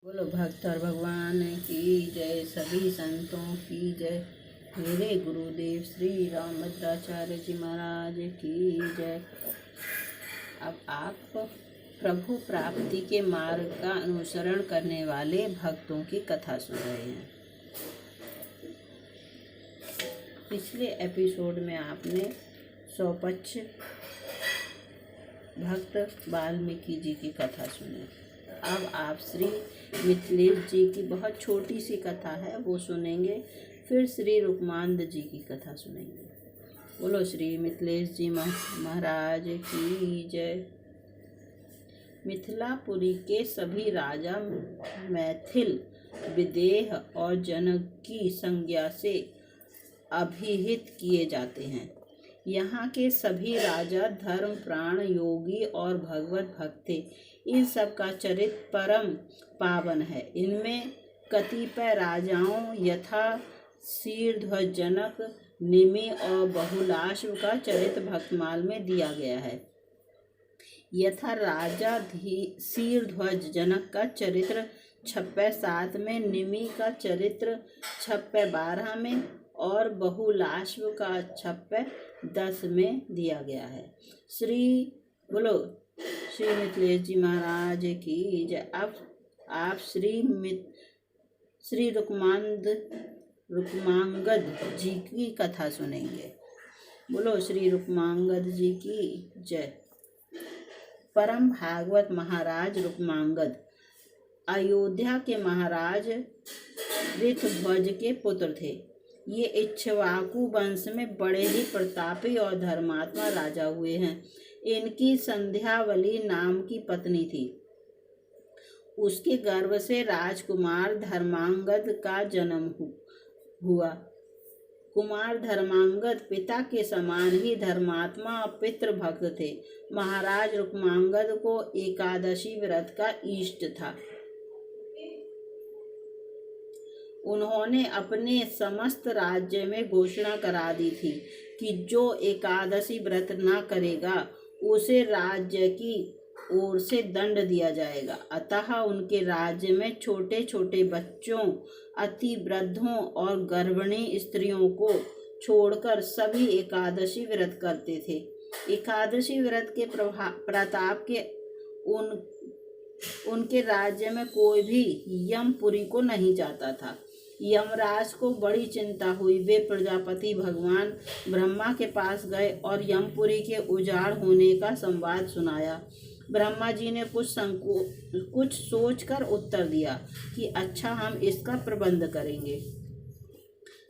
बोलो भक्त और भगवान की जय, सभी संतों की जय। मेरे गुरुदेव श्री रामभद्राचार्य जी महाराज की जय। अब आप प्रभु प्राप्ति के मार्ग का अनुसरण करने वाले भक्तों की कथा सुन रहे हैं। पिछले एपिसोड में आपने सौपच्छ भक्त वाल्मीकि जी की कथा सुनी। अब आप श्री मिथिलेश जी की बहुत छोटी सी कथा है वो सुनेंगे, फिर श्री रुक्मांद जी की कथा सुनेंगे। बोलो श्री मिथिलेश जी महाराज की जय। मिथिलापुरी के सभी राजा मैथिल, विदेह और जनक की संज्ञा से अभिहित किए जाते हैं। यहाँ के सभी राजा धर्म प्राण योगी और भगवत भक्त थे। इन सब का चरित्र परम पावन है। इनमें कतिपय राजाओं यथा शीर्ध्वज जनक, निमि और बहुलाश्व का चरित्र भक्तमाल में दिया गया है। यथा राजा शीर्ध्वज जनक का चरित्र 56 में, निमि का चरित्र 56 में और बहुलाश्व का 56 में दिया गया है। बोलो श्री मिथिलेश जी महाराज की जय। अब आप श्री रुक्मांगद जी की कथा सुनेंगे। बोलो श्री रुक्मांगद जी की जय। परम भागवत महाराज रुक्मांगद अयोध्या के महाराज ऋतध्वज के पुत्र थे। ये इक्ष्वाकु वंश में बड़े ही प्रतापी और धर्मात्मा राजा हुए हैं। इनकी संध्यावली नाम की पत्नी थी। उसके गर्भ से राजकुमार धर्मांगद का जन्म हुआ। कुमार धर्मांगद पिता के समान ही धर्मात्मा और पितृभक्त थे। महाराज रुक्मांगद को एकादशी व्रत का इष्ट था। उन्होंने अपने समस्त राज्य में घोषणा करा दी थी कि जो एकादशी व्रत न करेगा उसे राज्य की ओर से दंड दिया जाएगा। अतः उनके राज्य में छोटे छोटे बच्चों, अति वृद्धों और गर्भिणी स्त्रियों को छोड़कर सभी एकादशी व्रत करते थे। एकादशी व्रत के प्रताप के उनके राज्य में कोई भी यमपुरी को नहीं जाता था। यमराज को बड़ी चिंता हुई। वे प्रजापति भगवान ब्रह्मा के पास गए और यमपुरी के उजाड़ होने का संवाद सुनाया। ब्रह्मा जी ने कुछ सोचकर उत्तर दिया कि अच्छा, हम इसका प्रबंध करेंगे।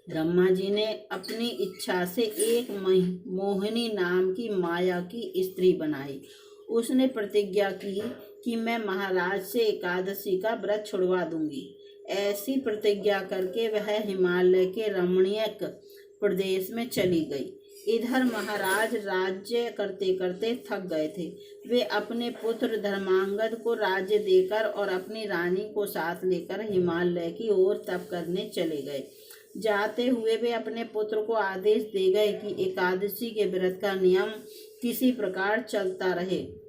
ब्रह्मा जी ने अपनी इच्छा से एक मोहिनी नाम की माया की स्त्री बनाई। उसने प्रतिज्ञा की कि मैं महाराज से एकादशी का व्रत छुड़वा दूंगी। ऐसी प्रतिज्ञा करके वह हिमालय के रमणीक प्रदेश में चली गई। इधर महाराज राज्य करते करते थक गए थे। वे अपने पुत्र धर्मांगद को राज्य देकर और अपनी रानी को साथ लेकर हिमालय की ओर तप करने चले गए। जाते हुए वे अपने पुत्र को आदेश दे गए कि एकादशी के व्रत का नियम इसी प्रकार चलता रहे।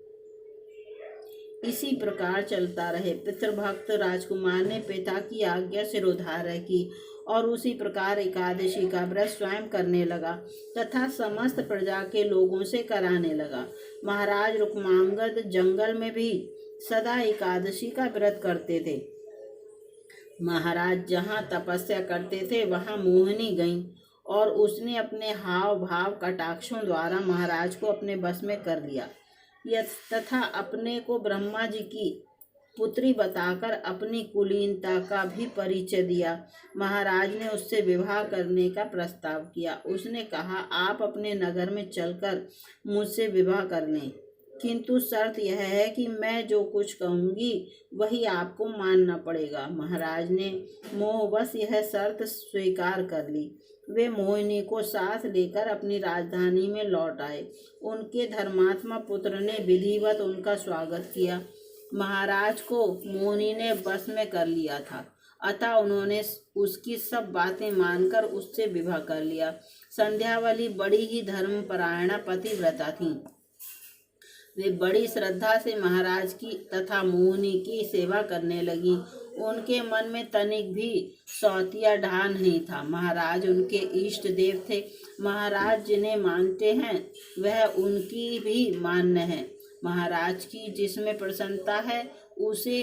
पितृभक्त राजकुमार ने पिता की आज्ञा सिरोधार्य की और उसी प्रकार एकादशी का व्रत स्वयं करने लगा तथा समस्त प्रजा के लोगों से कराने लगा। महाराज रुक्मांगद जंगल में भी सदा एकादशी का व्रत करते थे। महाराज जहाँ तपस्या करते थे वहाँ मोहिनी गई और उसने अपने हाव भाव कटाक्षों द्वारा महाराज को अपने बस में कर लिया तथा अपने को ब्रह्मा जी की पुत्री बताकर अपनी कुलीनता का भी परिचय दिया। महाराज ने उससे विवाह करने का प्रस्ताव किया। उसने कहा, आप अपने नगर में चलकर मुझसे विवाह कर लें, किंतु शर्त यह है कि मैं जो कुछ कहूँगी वही आपको मानना पड़ेगा। महाराज ने मोहवश यह शर्त स्वीकार कर ली। वे मोहिनी को साथ लेकर अपनी राजधानी में लौट आए। उनके धर्मात्मा पुत्र ने विधिवत उनका स्वागत किया। महाराज को मोहिनी ने बस में कर लिया था, अतः उन्होंने उसकी सब बातें मानकर उससे विवाह कर लिया। संध्यावली बड़ी ही धर्मपरायणा पतिव्रता थी। वे बड़ी श्रद्धा से महाराज की तथा मोहिनी की सेवा करने लगी उनके मन में तनिक भी सौतिया ढा नहीं था। महाराज उनके इष्ट देव थे। महाराज जिन्हें मानते हैं वह उनकी भी मान्य है। महाराज की जिसमें प्रसन्नता है उसे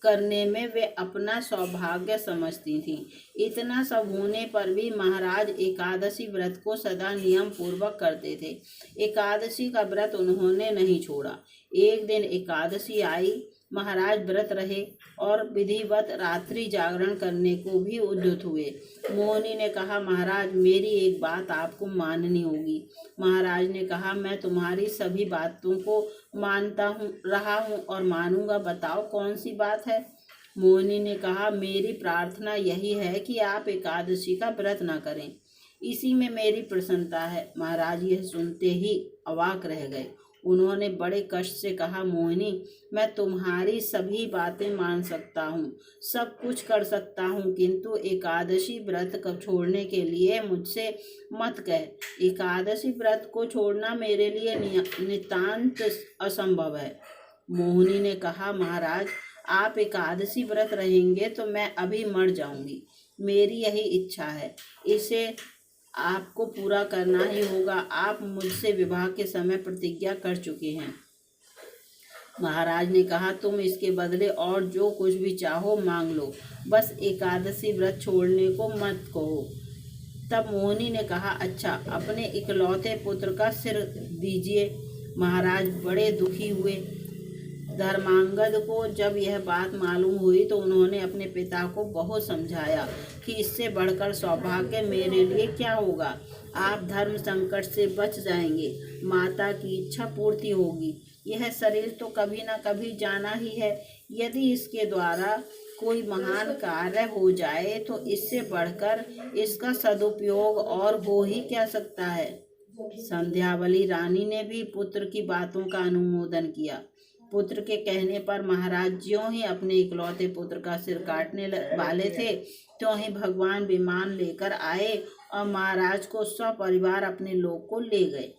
करने में वे अपना सौभाग्य समझती थीं। इतना सब होने पर भी महाराज एकादशी व्रत को सदा नियम पूर्वक करते थे। एकादशी का व्रत उन्होंने नहीं छोड़ा। एक दिन एकादशी आई, महाराज व्रत रहे और विधिवत रात्रि जागरण करने को भी उद्युत हुए। मोहिनी ने कहा, महाराज मेरी एक बात आपको माननी होगी। महाराज ने कहा, मैं तुम्हारी सभी बातों को मानता रहा हूँ और मानूंगा, बताओ कौन सी बात है। मोहिनी ने कहा, मेरी प्रार्थना यही है कि आप एकादशी का व्रत न करें, इसी में मेरी प्रसन्नता है। महाराज यह सुनते ही अवाक रह गए। उन्होंने बड़े कष्ट से कहा, मोहिनी मैं तुम्हारी सभी बातें मान सकता हूँ, सब कुछ कर सकता हूँ, किंतु एकादशी व्रत को छोड़ने के लिए मुझसे मत कह। एकादशी व्रत को छोड़ना मेरे लिए नितांत असंभव है। मोहिनी ने कहा, महाराज आप एकादशी व्रत रहेंगे तो मैं अभी मर जाऊंगी। मेरी यही इच्छा है, इसे आपको पूरा करना ही होगा। आप मुझसे विवाह के समय प्रतिज्ञा कर चुके हैं। महाराज ने कहा, तुम इसके बदले और जो कुछ भी चाहो मांग लो, बस एकादशी व्रत छोड़ने को मत कहो। तब मोहिनी ने कहा, अच्छा अपने इकलौते पुत्र का सिर दीजिए। महाराज बड़े दुखी हुए। धर्मांगद को जब यह बात मालूम हुई तो उन्होंने अपने पिता को बहुत समझाया कि इससे बढ़कर सौभाग्य मेरे लिए क्या होगा। आप धर्म संकट से बच जाएंगे, माता की इच्छा पूर्ति होगी। यह शरीर तो कभी न कभी जाना ही है। यदि इसके द्वारा कोई महान कार्य हो जाए तो इससे बढ़कर इसका सदुपयोग और हो ही क्या सकता है। संध्यावली रानी ने भी पुत्र की बातों का अनुमोदन किया। पुत्र के कहने पर महाराज ज्यों ही अपने इकलौते पुत्र का सिर काटने वाले थे त्यों ही भगवान विमान लेकर आए और महाराज को सपरिवार अपने लोक को ले गए।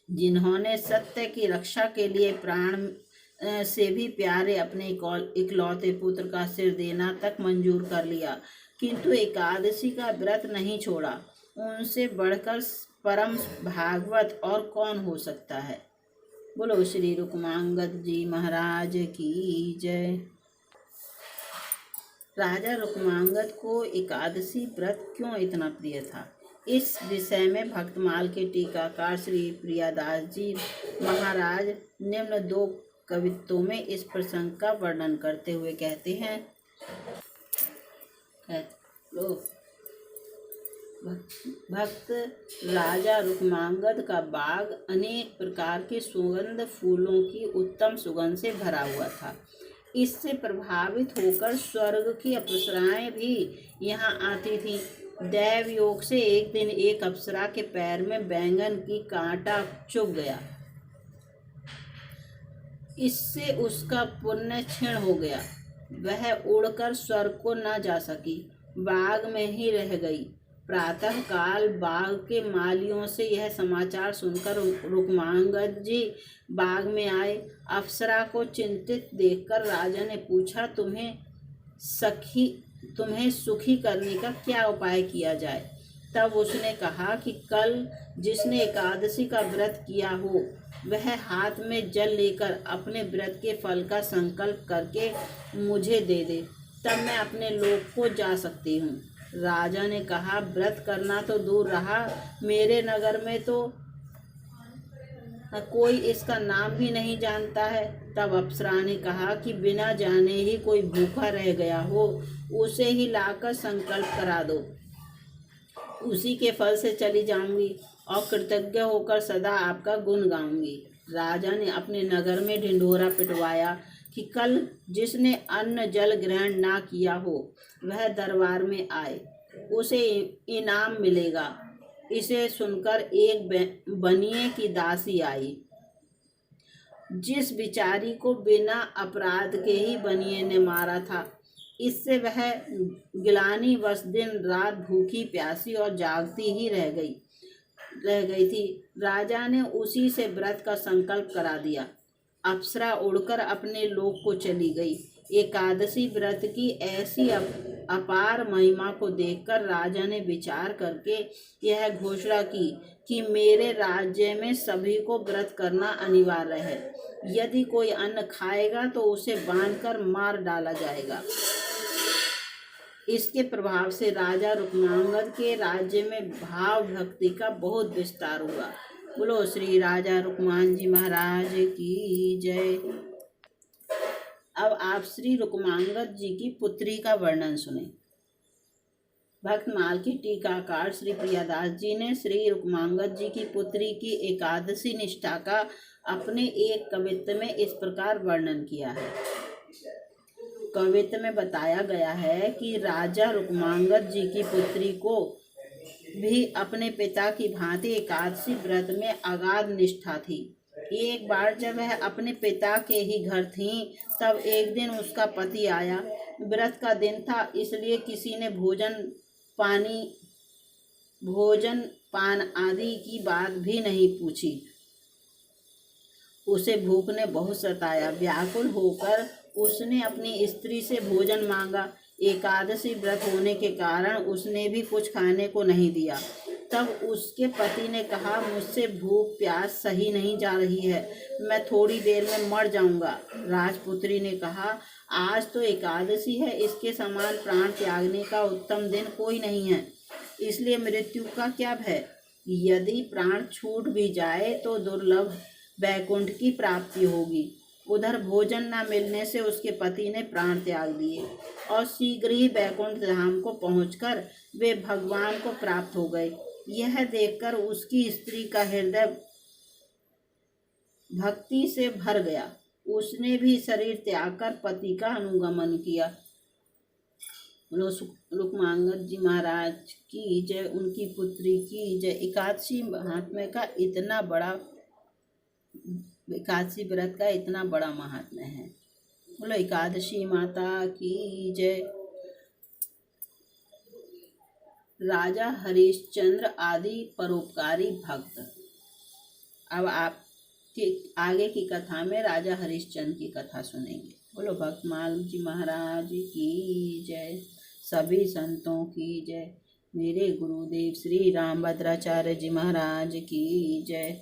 जिन्होंने सत्य की रक्षा के लिए प्राण से भी प्यारे अपने इकलौते पुत्र का सिर देना तक मंजूर कर लिया, किंतु एकादशी का व्रत नहीं छोड़ा, उनसे बढ़कर परम भागवत और कौन हो सकता है। बोलो श्री रुक्मांगद जी महाराज की जय। राजा रुक्मांगद को एकादशी व्रत क्यों इतना प्रिय था, इस विषय में भक्तमाल के टीकाकार श्री प्रियादास जी महाराज निम्न दो कवित्तों में इस प्रसंग का वर्णन करते हुए कहते हैं। भक्त राजा रुक्मांगद का बाग अनेक प्रकार के सुगंध फूलों की उत्तम सुगंध से भरा हुआ था। इससे प्रभावित होकर स्वर्ग की अप्सराएं भी यहाँ आती थीं। दैव योग से एक दिन एक अप्सरा के पैर में बैंगन की कांटा चुभ गया। इससे उसका पुण्य क्षीण हो गया। वह उड़कर स्वर्ग को न जा सकी, बाग में ही रह गई। प्रातः काल बाग के मालियों से यह समाचार सुनकर रुक्मांगद जी बाग में आए। अप्सरा को चिंतित देखकर राजा ने पूछा, तुम्हें सुखी करने का क्या उपाय किया जाए। तब उसने कहा कि कल जिसने एकादशी का व्रत किया हो वह हाथ में जल लेकर अपने व्रत के फल का संकल्प करके मुझे दे दे, तब मैं अपने लोक को जा सकती हूँ। राजा ने कहा, व्रत करना तो दूर रहा, मेरे नगर में तो कोई इसका नाम भी नहीं जानता है। तब अप्सरा ने कहा कि बिना जाने ही कोई भूखा रह गया हो उसे ही लाकर संकल्प करा दो, उसी के फल से चली जाऊंगी और कृतज्ञ होकर सदा आपका गुण गाऊंगी। राजा ने अपने नगर में ढिंढोरा पिटवाया कि कल जिसने अन्न जल ग्रहण ना किया हो वह दरबार में आए, उसे इनाम मिलेगा। इसे सुनकर एक बनिए की दासी आई। जिस बिचारी को बिना अपराध के ही बनिए ने मारा था, इससे वह गिलानी वश दिन रात भूखी प्यासी और जागती ही रह गई थी। राजा ने उसी से व्रत का संकल्प करा दिया। अप्सरा उड़कर अपने लोक को चली गई। एकादशी व्रत की ऐसी अपार महिमा को देखकर राजा ने विचार करके यह घोषणा की कि मेरे राज्य में सभी को व्रत करना अनिवार्य है। यदि कोई अन्न खाएगा तो उसे बांधकर मार डाला जाएगा। इसके प्रभाव से राजा रुक्मांगद के राज्य में भाव भक्ति का बहुत विस्तार हुआ। बोलो श्री राजा रुक्मान जी महाराज की जय। अब आप श्री रुक्मांगद जी की पुत्री का वर्णन सुने। भक्तमाल की टीकाकार श्री प्रियादास जी ने श्री रुक्मांगद जी की पुत्री की एकादशी निष्ठा का अपने एक कवित्त में इस प्रकार वर्णन किया है। कवित्त में बताया गया है कि राजा रुक्मांगद जी की पुत्री को भी अपने पिता की भांति एकादशी व्रत में अगाध निष्ठा थी। एक बार जब वह अपने पिता के ही घर थी तब एक दिन उसका पति आया। व्रत का दिन था, इसलिए किसी ने भोजन पान आदि की बात भी नहीं पूछी। उसे भूख ने बहुत सताया। व्याकुल होकर उसने अपनी स्त्री से भोजन मांगा। एकादशी व्रत होने के कारण उसने भी कुछ खाने को नहीं दिया। तब उसके पति ने कहा, मुझसे भूख प्यास सही नहीं जा रही है, मैं थोड़ी देर में मर जाऊंगा। राजपुत्री ने कहा, आज तो एकादशी है, इसके समान प्राण त्यागने का उत्तम दिन कोई नहीं है, इसलिए मृत्यु का क्या भय। यदि प्राण छूट भी जाए तो दुर्लभ वैकुंठ की प्राप्ति होगी। उधर भोजन न मिलने से उसके पति ने प्राण त्याग दिए और शीघ्र ही वैकुंठ धाम को पहुंचकर वे भगवान को प्राप्त हो गए। यह देखकर उसकी स्त्री का हृदय भक्ति से भर गया। उसने भी शरीर त्याग कर पति का अनुगमन किया। रुक्मांगद जी महाराज की जय, उनकी पुत्री की जय। एकादशी महात्म्य का इतना बड़ा, एकादशी व्रत का इतना बड़ा महात्म्य है। बोलो एकादशी माता की जय। राजा हरिश्चंद्र आदि परोपकारी भक्त। अब आप आगे की कथा में राजा हरिश्चंद्र की कथा सुनेंगे। बोलो भक्तमाल जी महाराज की जय, सभी संतों की जय, मेरे गुरुदेव श्री रामभद्राचार्य जी महाराज की जय।